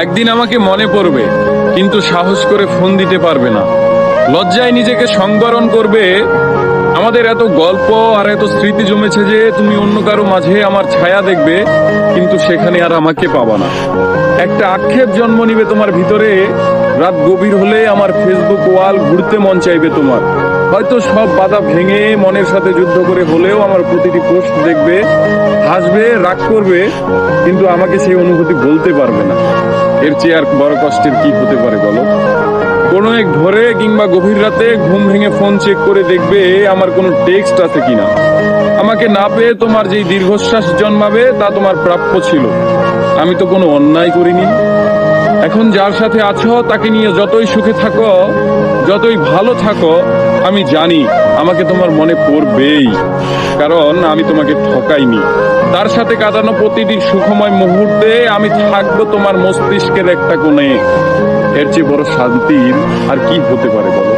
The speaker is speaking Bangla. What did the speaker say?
একদিন আমাকে মনে পড়বে, কিন্তু সাহস করে ফোন দিতে পারবে না। লজ্জায় নিজেকে সংবরণ করবে। আমাদের এত গল্প আর এত স্মৃতি জমেছে যে তুমি অন্য কারো মাঝে আমার ছায়া দেখবে, কিন্তু সেখানে আর আমাকে পাবা না। একটা আক্ষেপ জন্ম নিবে তোমার ভিতরে। রাত গভীর হলে আমার ফেসবুক ওয়াল ঘুরতে মন চাইবে তোমার। হয়তো সব বাধা ভেঙে মনের সাথে যুদ্ধ করে হলেও আমার প্রতিটি পোস্ট দেখবে, হাসবে, রাগ করবে, কিন্তু আমাকে সেই অনুভূতি বলতে পারবে না। এর চেয়ে আর বড় কষ্টের কি হতে পারে বলো? কোনো এক ভোরে কিংবা গভীর রাতে ঘুম ভেঙে ফোন চেক করে দেখবে আমার কোনো টেক্সট আছে কিনা। আমাকে না পেয়ে তোমার যেই দীর্ঘশ্বাস জন্মাবে তা তোমার প্রাপ্য ছিল। আমি তো কোনো অন্যায় করিনি। এখন যার সাথে আছো তাকে নিয়ে যতই সুখে থাকো, যতই ভালো থাকো, আমি জানি আমাকে তোমার মনে পড়বেই, কারণ আমি তোমাকে ঠকাইনি। তার সাথে কাটানো প্রতিটি সুখময় মুহূর্তে আমি থাকবো তোমার মস্তিষ্কের একটা কোণে। এর চেয়ে বড় শান্তির আর কি হতে পারে বলো?